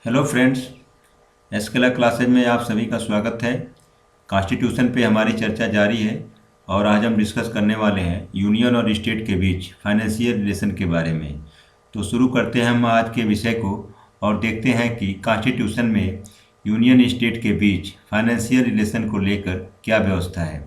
Hello friends, एसकेला classes में आप सभी का स्वागत है। कॉन्स्टिट्यूशन पे हमारी चर्चा जारी है और आज हम डिस्कस करने वाले हैं यूनियन और स्टेट के बीच फाइनेंशियल रिलेशन के बारे में। तो शुरू करते हैं हम आज के विषय को और देखते हैं कि कॉन्स्टिट्यूशन में यूनियन स्टेट के बीच फाइनेंशियल रिलेशन को लेकर क्या व्यवस्था है।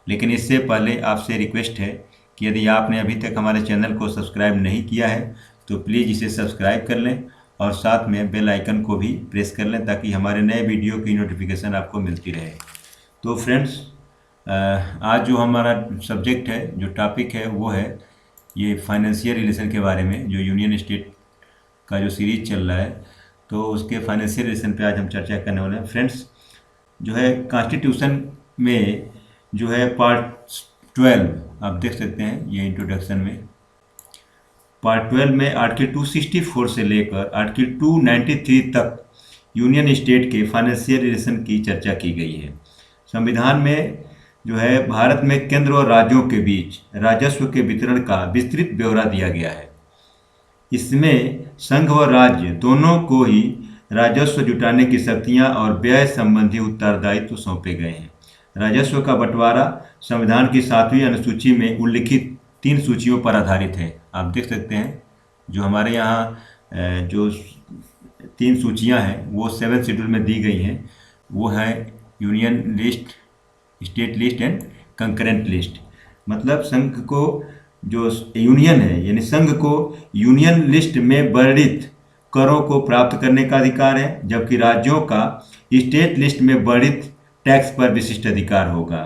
लेकिन इससे पहले आपसे रिक्वेस्ट है कि यदि आपने अभी तक हमारे चैनल को सब्सक्राइब नहीं किया है तो प्लीज़ इसे सब्सक्राइब कर लें और साथ में बेल आइकन को भी प्रेस कर लें ताकि हमारे नए वीडियो की नोटिफिकेशन आपको मिलती रहे। तो फ्रेंड्स, आज जो हमारा सब्जेक्ट है, जो टॉपिक है, वो है ये फाइनेंशियल रिलेशन के बारे में। जो यूनियन स्टेट का जो सीरीज चल रहा है तो उसके फाइनेंशियल रिलेशन पे आज हम चर्चा करने वाले हैं। फ्रेंड्स, जो है कॉन्स्टिट्यूशन में जो है पार्ट 12 आप देख सकते हैं ये इंट्रोडक्शन में। पार्ट 12 में आर्टिकल 264 से लेकर आर्टिकल 293 तक यूनियन स्टेट के फाइनेंशियल रिलेशन की चर्चा की गई है। संविधान में जो है भारत में केंद्र और राज्यों के बीच राजस्व के वितरण का विस्तृत ब्यौरा दिया गया है। इसमें संघ व राज्य दोनों को ही राजस्व जुटाने की शक्तियां और व्यय संबंधी उत्तरदायित्व सौंपे गए हैं। राजस्व का बंटवारा संविधान की 7वीं अनुसूची में उल्लिखित 3 सूचियों पर आधारित है। आप देख सकते हैं जो हमारे यहाँ जो 3 सूचियाँ हैं वो 7 शेड्यूल में दी गई हैं। वो है union list, state list and concurrent list. मतलब संघ को जो यूनियन है यानी संघ को यूनियन लिस्ट में वर्णित करों को प्राप्त करने का अधिकार है, जबकि राज्यों का स्टेट लिस्ट में वर्णित टैक्स पर विशिष्ट अधिकार होगा।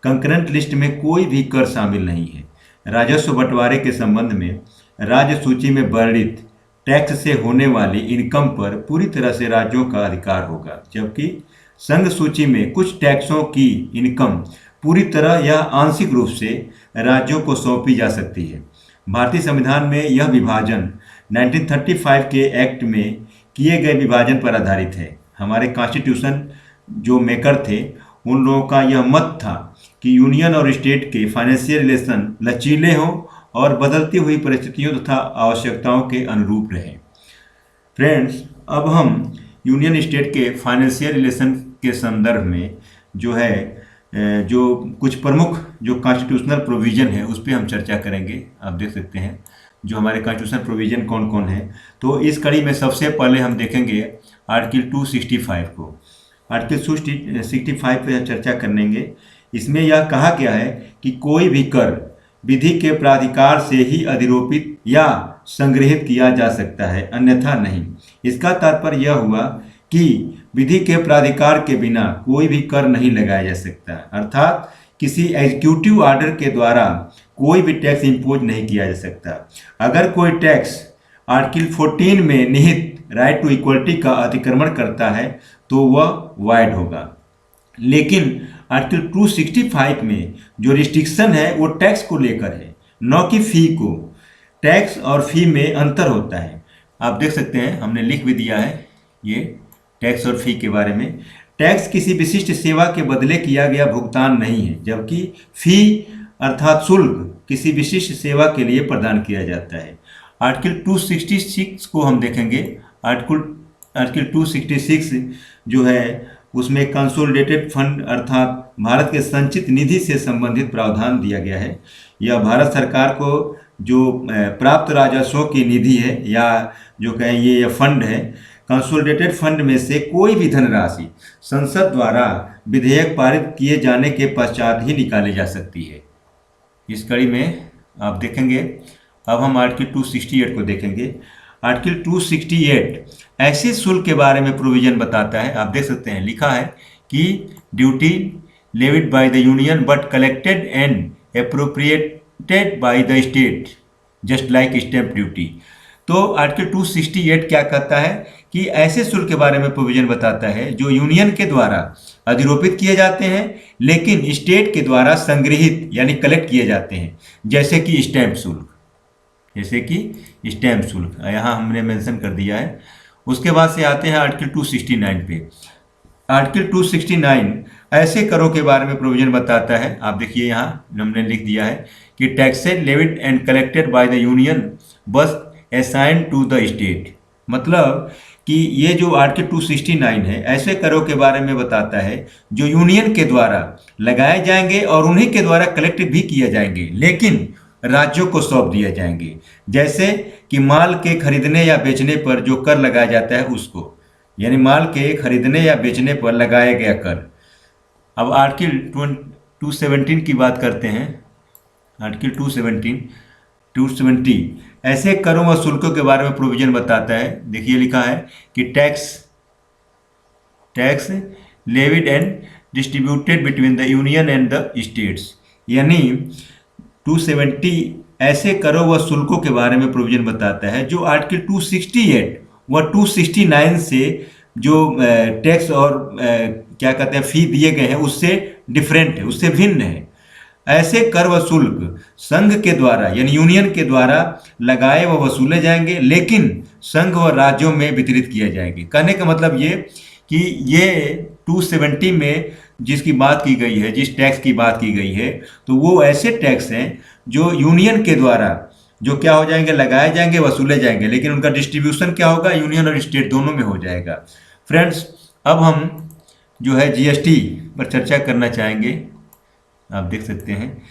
कंकरेंट लिस्ट में कोई भी कर शामिल नहीं है। राजस्व बंटवारे के संबंध में राज्य सूची में वर्णित टैक्स से होने वाली इनकम पर पूरी तरह से राज्यों का अधिकार होगा, जबकि संघ सूची में कुछ टैक्सों की इनकम पूरी तरह या आंशिक रूप से राज्यों को सौंपी जा सकती है। भारतीय संविधान में यह विभाजन 1935 के एक्ट में किए गए विभाजन पर आधारित है। हमारे कॉन्स्टिट्यूशन जो मेकर थे उन लोगों का यह मत था कि यूनियन और स्टेट के फाइनेंशियल रिलेशन लचीले हों और बदलती हुई परिस्थितियों तथा आवश्यकताओं के अनुरूप रहें। फ्रेंड्स, अब हम यूनियन स्टेट के फाइनेंशियल रिलेशन के संदर्भ में जो है जो कुछ प्रमुख जो कॉन्स्टिट्यूशनल प्रोविज़न है उस पर हम चर्चा करेंगे। आप देख सकते हैं जो हमारे कॉन्स्टिट्यूशनल प्रोविज़न कौन कौन है। तो इस कड़ी में सबसे पहले हम देखेंगे आर्टिकल 265 को। आर्टिकल 265 पर चर्चा करेंगे। इसमें यह कहा गया है कि कोई भी कर विधि के प्राधिकार से ही अधिरोपित या संग्रहित किया जा सकता है, अन्यथा नहीं। इसका तात्पर्य यह हुआ कि विधि के प्राधिकार के बिना कोई भी कर नहीं लगाया जा सकता, अर्थात किसी एग्जीक्यूटिव ऑर्डर के द्वारा कोई भी टैक्स इम्पोज नहीं किया जा सकता। अगर कोई टैक्स आर्टिकल 14 में निहित राइट टू इक्वलिटी का अतिक्रमण करता है तो वह वाइड होगा। लेकिन आर्टिकल 265 में जो रिस्ट्रिक्शन है वो टैक्स को लेकर है, न कि फी को। टैक्स और फी में अंतर होता है। आप देख सकते हैं हमने लिख भी दिया है ये टैक्स और फी के बारे में। टैक्स किसी विशिष्ट सेवा के बदले किया गया भुगतान नहीं है, जबकि फी अर्थात शुल्क किसी विशिष्ट सेवा के लिए प्रदान किया जाता है। आर्टिकल 266 को हम देखेंगे। आर्टिकल 266 जो है उसमें कंसोलिडेटेड फंड अर्थात भारत के संचित निधि से संबंधित प्रावधान दिया गया है। यह भारत सरकार को जो प्राप्त राजस्वों की निधि है या जो कहें ये फंड है, कंसोलिडेटेड फंड में से कोई भी धनराशि संसद द्वारा विधेयक पारित किए जाने के पश्चात ही निकाली जा सकती है। इस कड़ी में आप देखेंगे। अब हम आर्टिकल 268 को देखेंगे। आर्टिकल 268 ऐसे शुल्क के बारे में प्रोविजन बताता है। आप देख सकते हैं लिखा है कि duty levied by the union but collected and appropriated by the state just like stamp duty. तो आर्टिकल 268 क्या कहता है कि ऐसे शुल्क के बारे में प्रोविजन बताता है जो यूनियन के द्वारा अधिरोपित किए जाते हैं लेकिन स्टेट के द्वारा संग्रहित यानी कलेक्ट किए जाते हैं, जैसे कि स्टैंप शुल्क। यहाँ हमने मेंशन कर दिया है। उसके बाद से आते हैं आर्टिकल 269 पे। आर्टिकल 269 ऐसे करों के बारे में प्रोविजन बताता है। आप देखिए यहाँ हमने लिख दिया है कि taxes levied and collected by the union बस असाइन टू द स्टेट। मतलब कि ये जो आर्टिकल 269 है ऐसे करों के बारे में बताता है जो यूनियन के द्वारा लगाए जाएंगे और उन्हीं के द्वारा कलेक्ट भी किए जाएंगे, लेकिन राज्यों को सौंप दिए जाएंगे। जैसे कि माल के खरीदने या बेचने पर जो कर लगाया जाता है उसको, यानी माल के खरीदने या बेचने पर लगाया गया कर। अब आर्टिकल 217 की बात करते हैं। आर्टिकल 270 ऐसे करों व शुल्कों के बारे में प्रोविजन बताता है। देखिए लिखा है कि tax levied and distributed between the union and the states, यानी 270 ऐसे करों व शुल्कों के बारे में प्रोविजन बताता है जो आर्टिकल 268 व 269 से जो टैक्स और क्या कहते हैं फी दिए गए हैं उससे डिफरेंट है, उससे भिन्न है। ऐसे कर व शुल्क संघ के द्वारा यानी यूनियन के द्वारा लगाए व वसूले जाएंगे, लेकिन संघ व राज्यों में वितरित किए जाएंगे। कहने का मतलब ये कि ये 270 में जिसकी बात की गई है, जिस टैक्स की बात की गई है, तो वो ऐसे टैक्स हैं जो यूनियन के द्वारा जो क्या हो जाएंगे, लगाए जाएंगे, वसूले जाएंगे, लेकिन उनका डिस्ट्रीब्यूशन क्या होगा, यूनियन और स्टेट दोनों में हो जाएगा। फ्रेंड्स, अब हम जो है जीएसटी पर चर्चा करना चाहेंगे। आप देख सकते हैं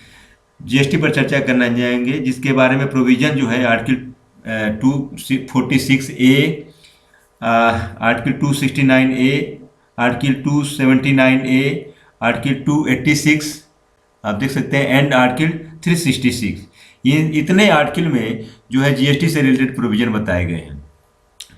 जीएसटी पर चर्चा करना चाहेंगे, जिसके बारे में प्रोविजन जो है article 246A, article 269A, article 279A, article 286, आप देख सकते हैं, एंड आर्टिकल 366। ये इतने आर्टिकल में जो है जीएसटी से रिलेटेड प्रोविजन बताए गए हैं।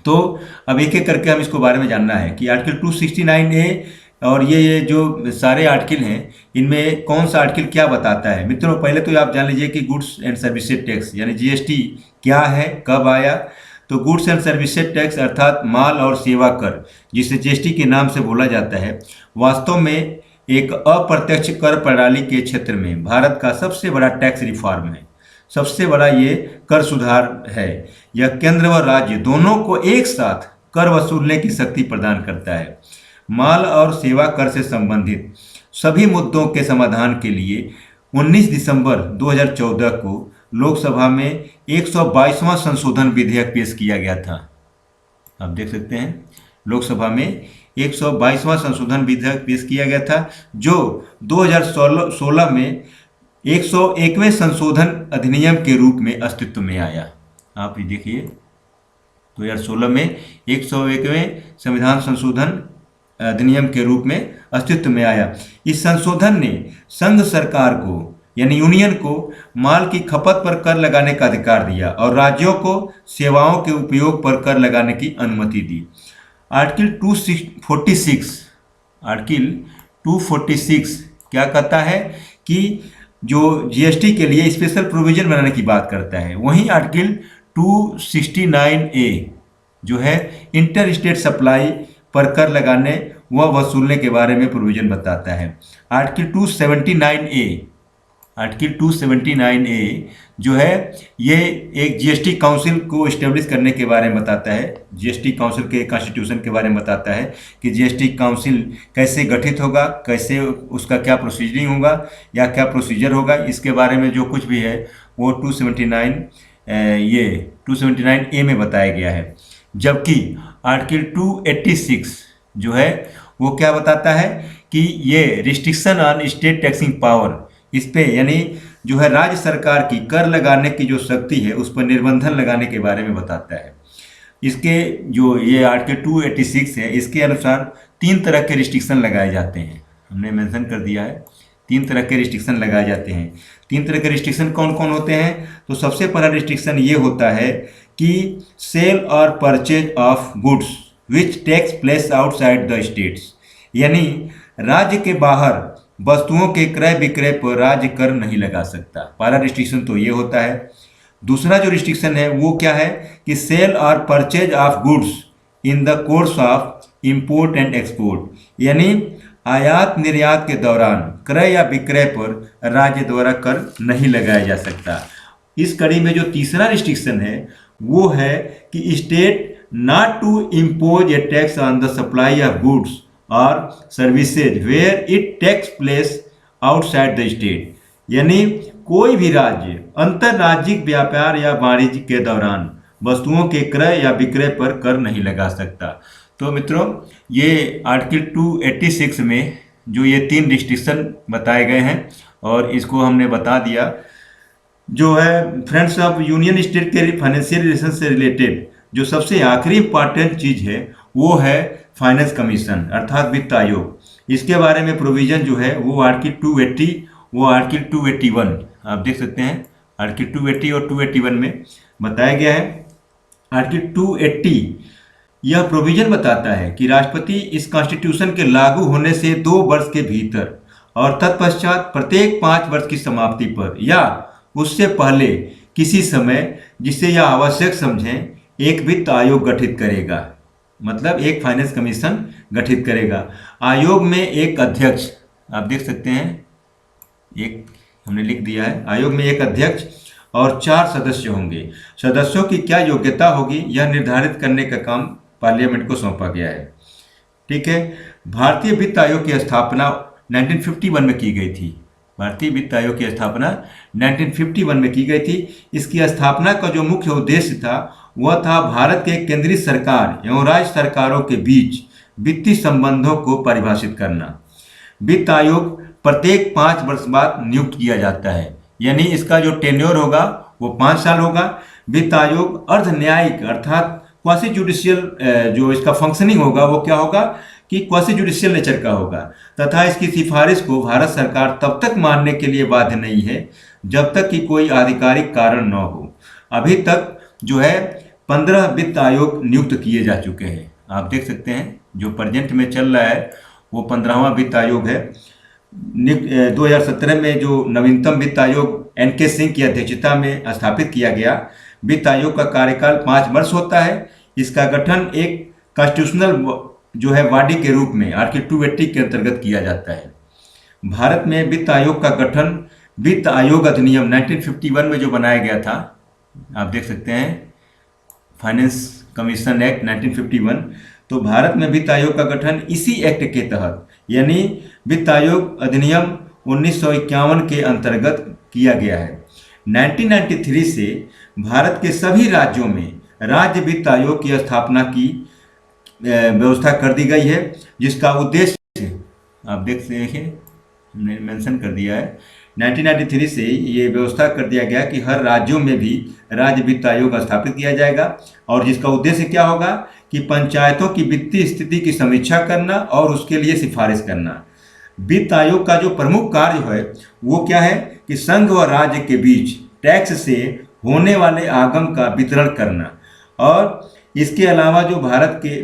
तो अब एक एक करके हम इसको बारे में जानना है कि आर्टिकल 269A और ये जो सारे आर्टिकल हैं इनमें कौन सा आर्टिकल क्या बताता है। मित्रों, पहले तो आप जान लीजिए कि गुड्स एंड सर्विसेज टैक्स यानी जीएसटी क्या है, कब आया। तो गुड्स एंड सर्विसेज टैक्स अर्थात माल और सेवा कर, जिसे जीएसटी के नाम से बोला जाता है, वास्तव में एक अप्रत्यक्ष कर प्रणाली के क्षेत्र में भारत का सबसे बड़ा टैक्स रिफॉर्म है। सबसे बड़ा ये कर सुधार है। यह केंद्र व राज्य दोनों को एक साथ कर वसूलने की शक्ति प्रदान करता है। माल और सेवा कर से संबंधित सभी मुद्दों के समाधान के लिए 19 दिसंबर 2014 को लोकसभा में 122वां संशोधन विधेयक पेश किया गया था। आप देख सकते हैं लोकसभा में 122वां संशोधन विधेयक पेश किया गया था, जो 2016 में 101वें संशोधन अधिनियम के रूप में अस्तित्व में आया। आप ये देखिए 2016 में 101वें संविधान संशोधन अधिनियम के रूप में अस्तित्व में आया। इस संशोधन ने संघ सरकार को यानी यूनियन को माल की खपत पर कर लगाने का अधिकार दिया और राज्यों को सेवाओं के उपयोग पर कर लगाने की अनुमति दी। आर्टिकल 246 क्या कहता है कि जो जीएसटी के लिए स्पेशल प्रोविजन बनाने की बात करता है। वहीं आर्टिकल 269A जो है इंटर स्टेट सप्लाई पर कर लगाने व वसूलने के बारे में प्रोविजन बताता है। आर्टिकल 279A जो है ये एक जीएसटी काउंसिल को इस्टेब्लिश करने के बारे में बताता है। जीएसटी काउंसिल के कॉन्स्टिट्यूशन के बारे में बताता है कि जीएसटी काउंसिल कैसे गठित होगा, कैसे उसका क्या प्रोसीजरिंग होगा या क्या प्रोसीजर होगा, इसके बारे में जो कुछ भी है वो 279A में बताया गया है। जबकि आर्टिकल 286 जो है वो क्या बताता है कि ये restriction on state taxing power, इस पे यानी जो है राज्य सरकार की कर लगाने की जो शक्ति है उस पर निर्बंधन लगाने के बारे में बताता है। इसके जो ये आर्टिकल 286 है, इसके अनुसार 3 तरह के रिस्ट्रिक्शन लगाए जाते हैं। हमने मेंशन कर दिया है 3 तरह के रिस्ट्रिक्शन लगाए जाते हैं। 3 तरह के रिस्ट्रिक्शन कौन कौन होते हैं? तो सबसे पहला रिस्ट्रिक्शन ये होता है कि सेल और purchase of goods which takes place outside the states, यानी राज्य के बाहर वस्तुओं के क्रय विक्रय पर राज्य कर नहीं लगा सकता। पहला रिस्ट्रिक्शन तो ये होता है। दूसरा जो रिस्ट्रिक्शन है वो क्या है कि सेल और purchase of goods in the course of import and export, यानी आयात निर्यात के दौरान क्रय या विक्रय पर राज्य द्वारा कर नहीं लगाया जा सकता। इस कड़ी में जो तीसरा रिस्ट्रिक्शन है वो है कि state not to impose a tax on the supply of goods और services where it takes place outside the state, यानी कोई भी राज्य अंतर्राज्यिक व्यापार या वाणिज्य के दौरान वस्तुओं के क्रय या विक्रय पर कर नहीं लगा सकता। तो मित्रों, ये आर्टिकल 286 में जो ये 3 रिस्ट्रिक्शन बताए गए हैं और इसको हमने बता दिया। जो है फ्रेंड्स, अब यूनियन स्टेट के फाइनेंशियल रिलेशन से रिलेटेड जो सबसे आखिरी इंपॉर्टेंट चीज है वो है फाइनेंस कमीशन अर्थात वित्त आयोग। इसके बारे में प्रोविजन जो है वो आर्टिकल 280 वो आर्टिकल 281 आप देख सकते हैं। आर्टिकल 280 और 281 में बताया गया है। आर्टिकल 280 यह प्रोविजन बताता है कि राष्ट्रपति इस कॉन्स्टिट्यूशन के लागू होने से 2 वर्ष के भीतर और तत्पश्चात प्रत्येक 5 वर्ष की समाप्ति पर या उससे पहले किसी समय जिसे यह आवश्यक समझें एक वित्त आयोग गठित करेगा, मतलब एक फाइनेंस कमीशन गठित करेगा। आयोग में एक अध्यक्ष आप देख सकते हैं, एक हमने लिख दिया है। आयोग में एक अध्यक्ष और 4 सदस्य होंगे। सदस्यों की क्या योग्यता होगी यह निर्धारित करने का काम पार्लियामेंट को सौंपा गया है। ठीक है। भारतीय वित्त आयोग की स्थापना 1951 में की गई थी। भारतीय वित्त आयोग की स्थापना 1951 में की गई थी। इसकी स्थापना का जो मुख्य उद्देश्य था वह था भारत के केंद्रीय सरकार एवं राज्य सरकारों के बीच वित्तीय संबंधों को परिभाषित करना। वित्त आयोग प्रत्येक 5 वर्ष बाद नियुक्त किया जाता है, यानी इसका जो टेन्योर होगा वो 5 साल होगा। वित्त आयोग अर्ध न्यायिक अर्थात क्वासी जुडिशियल जो इसका फंक्शनिंग होगा वो क्या होगा कि क्वासी जुडिशियल नेचर का होगा, तथा इसकी सिफारिश को भारत सरकार तब तक मानने के लिए बाध्य नहीं है जब तक कि कोई आधिकारिक कारण न हो। अभी तक जो है 15 वित्त आयोग नियुक्त किए जा चुके हैं। आप देख सकते हैं जो प्रेजेंट में चल रहा है वो 15वां वित्त आयोग है। 2017 में जो नवीनतम वित्त आयोग NK सिंह की अध्यक्षता में स्थापित किया गया। वित्त आयोग का कार्यकाल 5 वर्ष होता है। इसका गठन एक कॉन्स्टिट्यूशनल जो है बॉडी के रूप में आर्टिकल 280 के अंतर्गत किया जाता है। भारत में वित्त आयोग का गठन वित्त आयोग अधिनियम 1951 में जो बनाया गया था, आप देख सकते हैं फाइनेंस कमीशन एक्ट 1951। तो भारत में वित्त आयोग का गठन इसी एक्ट के तहत यानी वित्त आयोग अधिनियम 1951 के अंतर्गत किया गया है। 1993 से भारत के सभी राज्यों में राज्य वित्त आयोग की स्थापना की व्यवस्था कर दी गई है, जिसका उद्देश्य आप देख सकते हैं हमने मेंशन कर दिया है। 1993 से ये व्यवस्था कर दिया गया कि हर राज्यों में भी राज्य वित्त आयोग स्थापित किया जाएगा और जिसका उद्देश्य क्या होगा कि पंचायतों की वित्तीय स्थिति की समीक्षा करना और उसके लिए सिफारिश करना। वित्त आयोग का जो प्रमुख कार्य है वो क्या है कि संघ और राज्य के बीच टैक्स से होने वाले आगम का वितरण करना और इसके अलावा जो भारत के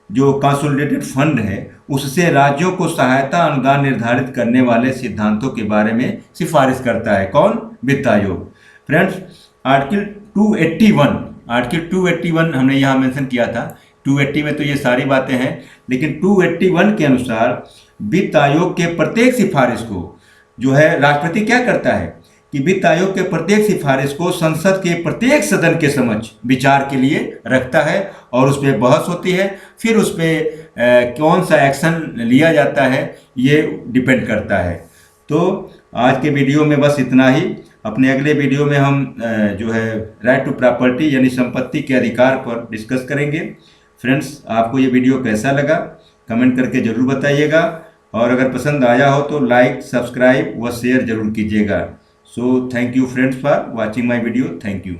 जो कंसोलिडेटेड फंड है उससे राज्यों को सहायता अनुदान निर्धारित करने वाले सिद्धांतों के बारे में सिफारिश करता है। कौन? वित्त आयोग। फ्रेंड्स, आर्टिकल 281 हमने यहाँ मेंशन किया था। 280 में तो ये सारी बातें हैं, लेकिन 281 के अनुसार वित्त आयोग के प्रत्येक सिफारिश को जो है राष्ट्रपति क्या करता है कि वित्त आयोग के प्रत्येक सिफारिश को संसद के प्रत्येक सदन के समक्ष विचार के लिए रखता है और उस पर बहस होती है। फिर उस पर कौन सा एक्शन लिया जाता है ये डिपेंड करता है। तो आज के वीडियो में बस इतना ही। अपने अगले वीडियो में हम जो है राइट टू प्रॉपर्टी यानी संपत्ति के अधिकार पर डिस्कस करेंगे। फ्रेंड्स, आपको ये वीडियो कैसा लगा कमेंट करके ज़रूर बताइएगा और अगर पसंद आया हो तो लाइक, सब्सक्राइब व शेयर ज़रूर कीजिएगा। So thank you friends for watching my video. Thank you.